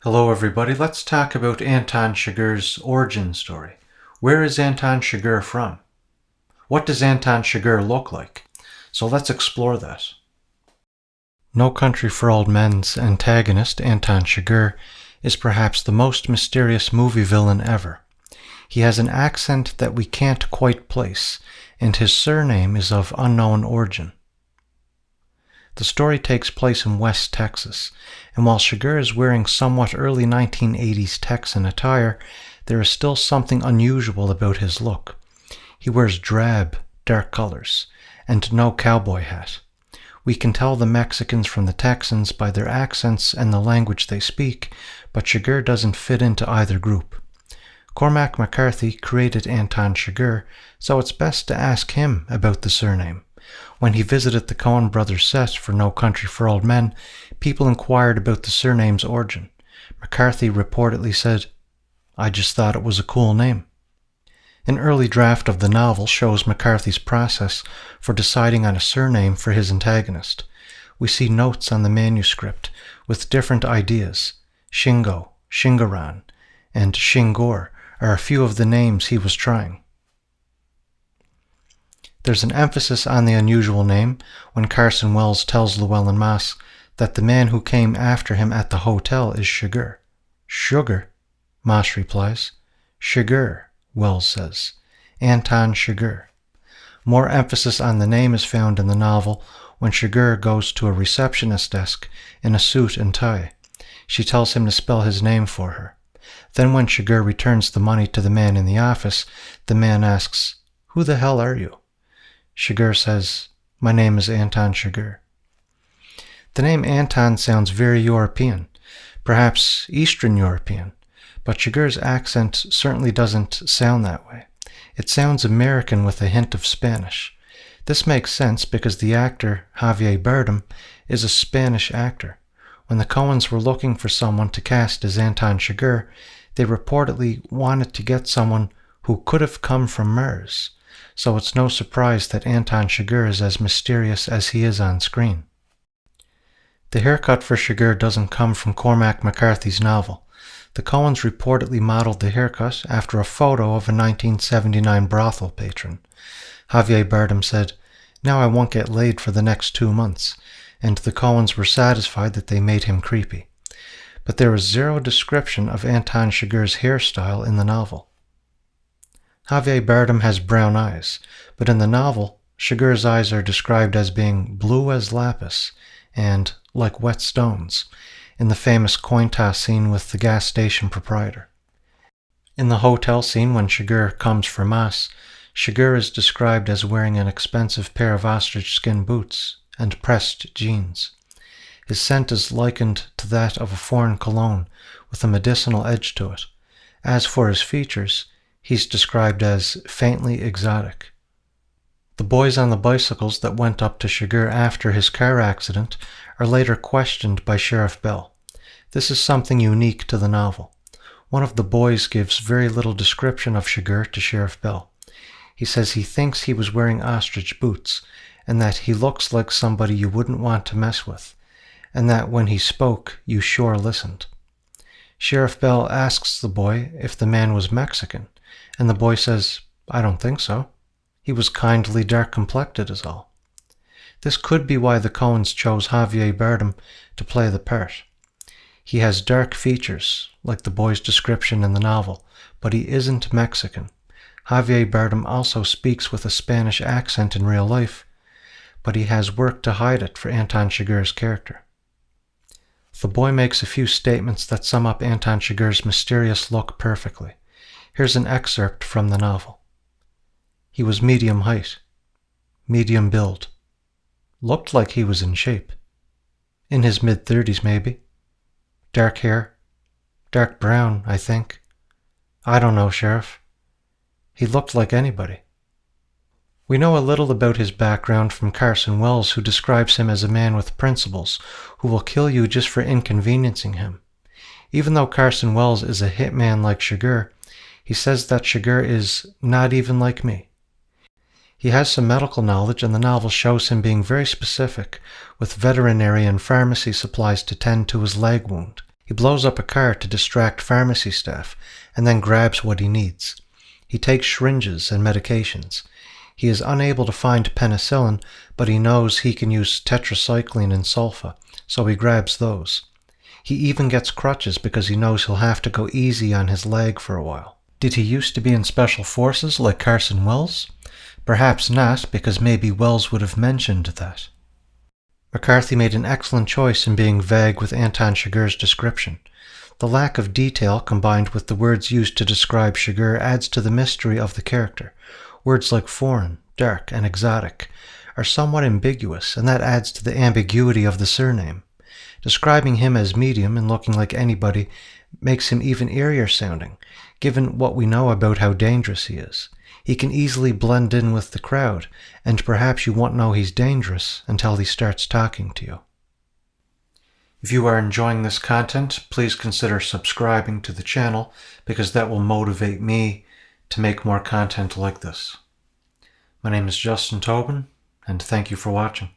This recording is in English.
Hello everybody, let's talk about Anton Chigurh's origin story. Where is Anton Chigurh from? What does Anton Chigurh look like? So let's explore that. No Country for Old Men's antagonist, Anton Chigurh, is perhaps the most mysterious movie villain ever. He has an accent that we can't quite place, and his surname is of unknown origin. The story takes place in West Texas, and while Chigurh is wearing somewhat early 1980s Texan attire, there is still something unusual about his look. He wears drab, dark colors, and no cowboy hat. We can tell the Mexicans from the Texans by their accents and the language they speak, but Chigurh doesn't fit into either group. Cormac McCarthy created Anton Chigurh, so it's best to ask him about the surname. When he visited the Coen Brothers set for No Country for Old Men, people inquired about the surname's origin. McCarthy reportedly said, "I just thought it was a cool name." An early draft of the novel shows McCarthy's process for deciding on a surname for his antagonist. We see notes on the manuscript with different ideas. Shingo, Shingaran, and Chigurh are a few of the names he was trying. There's an emphasis on the unusual name when Carson Wells tells Llewellyn Moss that the man who came after him at the hotel is Chigurh. "Sugar," Moss replies. "Chigurh," Wells says. Anton Chigurh. More emphasis on the name is found in the novel when Chigurh goes to a receptionist's desk in a suit and tie. She tells him to spell his name for her. Then when Chigurh returns the money to the man in the office, the man asks, "Who the hell are you?" Chigurh says, "My name is Anton Chigurh." The name Anton sounds very European, perhaps Eastern European, but Chigurh's accent certainly doesn't sound that way. It sounds American with a hint of Spanish. This makes sense because the actor, Javier Bardem, is a Spanish actor. When the Coens were looking for someone to cast as Anton Chigurh, they reportedly wanted to get someone who could have come from Mars. So it's no surprise that Anton Chigurh is as mysterious as he is on screen. The haircut for Chigurh doesn't come from Cormac McCarthy's novel. The Coens reportedly modeled the haircut after a photo of a 1979 brothel patron. Javier Bardem said, "Now I won't get laid for the next 2 months," and the Coens were satisfied that they made him creepy. But there is zero description of Anton Chigurh's hairstyle in the novel. Javier Bardem has brown eyes, but in the novel, Chigurh's eyes are described as being blue as lapis and like wet stones, in the famous coin toss scene with the gas station proprietor. In the hotel scene when Chigurh comes for Moss, Chigurh is described as wearing an expensive pair of ostrich skin boots and pressed jeans. His scent is likened to that of a foreign cologne with a medicinal edge to it. As for his features, he's described as faintly exotic. The boys on the bicycles that went up to Chigurh after his car accident are later questioned by Sheriff Bell. This is something unique to the novel. One of the boys gives very little description of Chigurh to Sheriff Bell. He says he thinks he was wearing ostrich boots, and that he looks like somebody you wouldn't want to mess with, and that when he spoke, you sure listened. Sheriff Bell asks the boy if the man was Mexican, and the boy says, "I don't think so. He was kindly dark-complected is all." This could be why the Coens chose Javier Bardem to play the part. He has dark features, like the boy's description in the novel, but he isn't Mexican. Javier Bardem also speaks with a Spanish accent in real life, but he has worked to hide it for Anton Chigurh's character. The boy makes a few statements that sum up Anton Chigurh's mysterious look perfectly. Here's an excerpt from the novel. He was medium height, medium build. Looked like he was in shape. In his mid-30s maybe. Dark hair. Dark brown, I think. I don't know, Sheriff. He looked like anybody. We know a little about his background from Carson Wells, who describes him as a man with principles, who will kill you just for inconveniencing him. Even though Carson Wells is a hitman like Chigurh, he says that Chigurh is not even like me. He has some medical knowledge, and the novel shows him being very specific, with veterinary and pharmacy supplies to tend to his leg wound. He blows up a car to distract pharmacy staff and then grabs what he needs. He takes syringes and medications. He is unable to find penicillin, but he knows he can use tetracycline and sulfa, so he grabs those. He even gets crutches because he knows he'll have to go easy on his leg for a while. Did he used to be in special forces like Carson Wells? Perhaps not, because maybe Wells would have mentioned that. McCarthy made an excellent choice in being vague with Anton Chigurh's description. The lack of detail combined with the words used to describe Chigurh adds to the mystery of the character. Words like foreign, dark, and exotic are somewhat ambiguous, and that adds to the ambiguity of the surname. Describing him as medium and looking like anybody makes him even eerier sounding, given what we know about how dangerous he is. He can easily blend in with the crowd, and perhaps you won't know he's dangerous until he starts talking to you. If you are enjoying this content, please consider subscribing to the channel because that will motivate me to make more content like this. My name is Justin Tobin, and thank you for watching.